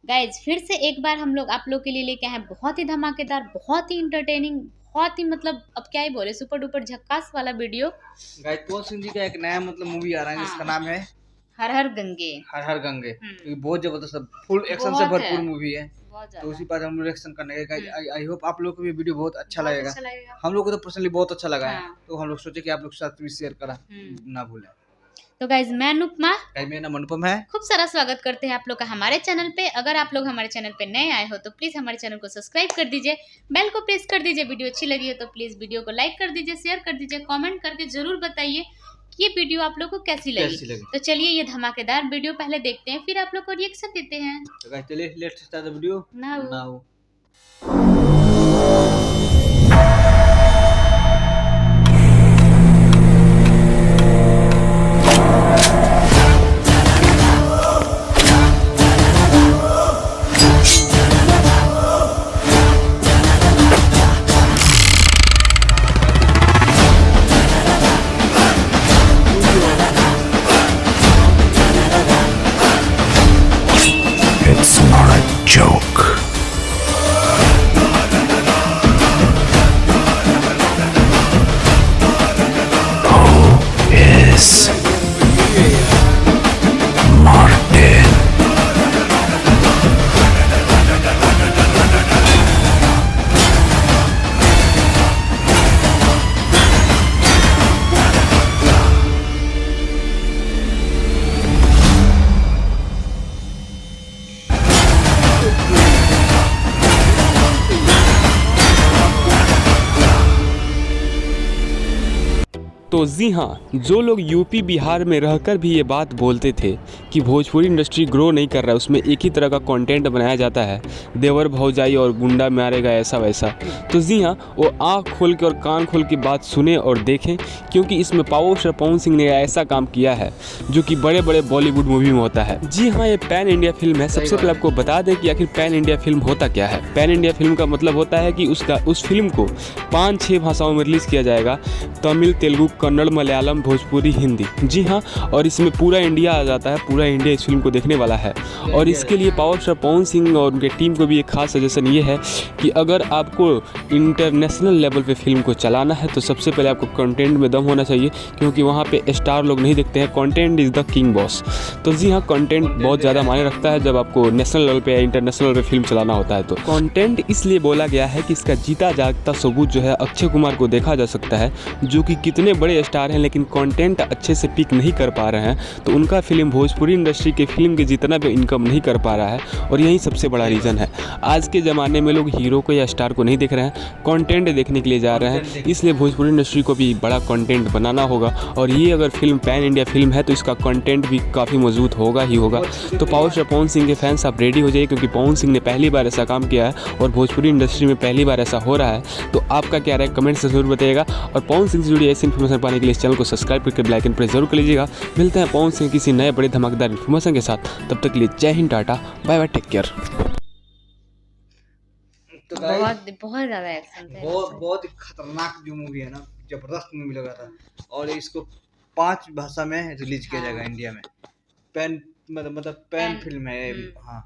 Guys फिर से एक बार हम लोग आप लोग के लिए लेके आए हैं बहुत ही धमाकेदार, बहुत ही इंटरटेनिंग, बहुत ही मतलब अब क्या ही बोले, सुपर डुपर झक्कास वाला वीडियो। गाइस पवन सिंह जी का एक नया मूवी आ रहा है जिसका नाम है हर हर गंगे। हर हर गंगे। तो ये बहुत जबरदस्त फुल एक्शन से भरपूर मूवी है। तो उसी पर हम लोग रिएक्शन करने गए। आई होप आप लोग को ये वीडियो बहुत अच्छा लगेगा। हम लोग को तो पर्सनली बहुत अच्छा लगा है। तो हम लोग सोचे कि आप लोग के साथ भी शेयर करा ना भूलें। तो गाइज मैं अनुपमा, मेरा नाम अनुपम है। खूब सारा स्वागत करते हैं आप लोग का हमारे चैनल पे। अगर आप लोग हमारे चैनल पे नए आए हो तो प्लीज हमारे चैनल को सब्सक्राइब कर दीजिए, बेल को प्रेस कर दीजिए। वीडियो अच्छी लगी हो तो प्लीज वीडियो को लाइक कर दीजिए, शेयर कर दीजिए, कमेंट करके जरूर बताइए कि ये वीडियो आप लोग को कैसी लगी। तो चलिए ये धमाकेदार वीडियो पहले देखते हैं, फिर आप लोग को रिएक्शन देते हैं। तो गाइस चलिए let's start the video now. It's not a joke. Who is Martin? तो जी हाँ, जो लोग यूपी बिहार में रहकर भी ये बात बोलते थे कि भोजपुरी इंडस्ट्री ग्रो नहीं कर रहा है, उसमें एक ही तरह का कंटेंट बनाया जाता है, देवर भौजाई और गुंडा मारेगा ऐसा वैसा, तो जी हाँ, वो आँख खोल के और कान खोल के बात सुने और देखें, क्योंकि इसमें पावर स्टार पवन सिंह ने ऐसा काम किया है जो कि बड़े बड़े बॉलीवुड मूवी में होता है। जी हाँ, ये पैन इंडिया फिल्म है। सबसे पहले आपको बता दें कि आखिर पैन इंडिया फिल्म होता क्या है। पैन इंडिया फिल्म का मतलब होता है कि उस फिल्म को 5-6 भाषाओं में रिलीज़ किया जाएगा, तमिल, तेलुगु, कन्नड़, मलयालम, भोजपुरी, हिंदी। जी हाँ, और इसमें पूरा इंडिया आ जाता है, पूरा इंडिया इस फिल्म को देखने वाला है। और इसके लिए पावर स्टार पवन सिंह और उनके टीम को भी एक खास सजेशन ये है कि अगर आपको इंटरनेशनल लेवल पे फिल्म को चलाना है तो सबसे पहले आपको कंटेंट में दम होना चाहिए, क्योंकि वहाँ पे स्टार लोग नहीं देखते हैं, content is the king boss. तो जी हाँ, कंटेंट बहुत ज़्यादा मायने रखता है जब आपको नेशनल लेवल पे या इंटरनेशनल लेवल पे फिल्म चलाना होता है। तो कंटेंट इसलिए बोला गया है कि इसका जीता जागता सबूत जो है अक्षय कुमार को देखा जा सकता है, जो कि कितने बड़े स्टार हैं लेकिन कंटेंट अच्छे से पिक नहीं कर पा रहे हैं। तो उनका फिल्म भोजपुरी इंडस्ट्री के फिल्म के जितना भी इनकम नहीं कर पा रहा है, और यही सबसे बड़ा रीज़न है। आज के ज़माने में लोग हीरो को या स्टार को नहीं देख रहे हैं, कंटेंट देखने के लिए जा रहे हैं। इसलिए भोजपुरी इंडस्ट्री को भी बड़ा कंटेंट बनाना होगा, और ये अगर फिल्म पैन इंडिया फिल्म है तो इसका कंटेंट भी काफ़ी मजबूत होगा ही होगा। तो पावर स्टार पवन सिंह के फैंस आप रेडी हो जाइए, क्योंकि पवन सिंह ने पहली बार ऐसा काम किया है और भोजपुरी इंडस्ट्री में पहली बार ऐसा हो रहा है। तो आपका क्या राय कमेंट से जरूर बताइएगा, और पवन सिंह से जुड़ी ऐसी इन्फॉर्मेशन पाने के लिए इस चैनल को सब्सक्राइब करके बेल आइकन प्रेस जरूर कर लीजिएगा। मिलते हैं पवन सिंह किसी नए बड़े धमाकेदार इन्फॉर्मेशन के साथ, तब तक के लिए जय हिंद, tata, bye bye, take care. तो बहुत ज्यादा एक्शन था, बहुत ही खतरनाक जो मूवी है ना, जबरदस्त मूवी लगा था। और इसको 5 भाषा में रिलीज किया जाएगा इंडिया में। पैन मतलब पैन फिल्म है। हाँ,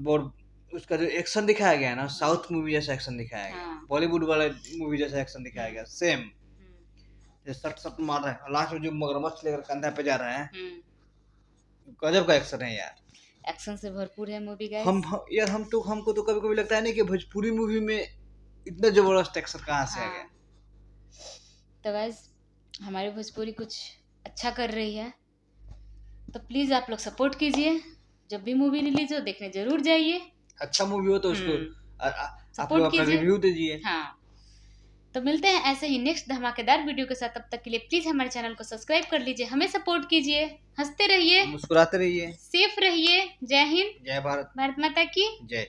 और उसका जो एक्शन दिखाया गया है ना, साउथ मूवी जैसा एक्शन दिखाया गया, बॉलीवुड वाला मूवी जैसा एक्शन दिखाया गया, सेम। सट सट मार रहा है, लास्ट में जो मगरमच्छ लेकर कंधा पे जा रहा है, गजब का एक्शन है यार। एक्शन से भरपूर है मूवी गाइस। हमको तो कभी-कभी लगता है नहीं कि भोजपुरी मूवी में इतना जबरदस्त एक्शन कहाँ से आ गया। तो गाइस हमारी भोजपुरी कुछ अच्छा कर रही है, तो प्लीज आप लोग सपोर्ट कीजिए। जब भी मूवी रिलीज हो देखने जरूर जाइए। अच्छा मूवी हो तो उसको आप लोग अपना रिव्यू दीजिए। हाँ, तो मिलते हैं ऐसे ही नेक्स्ट धमाकेदार वीडियो के साथ। तब तक के लिए प्लीज हमारे चैनल को सब्सक्राइब कर लीजिए, हमें सपोर्ट कीजिए, हंसते रहिए, मुस्कुराते रहिए, सेफ रहिए। जय हिंद, जय भारत, भारत माता की जय।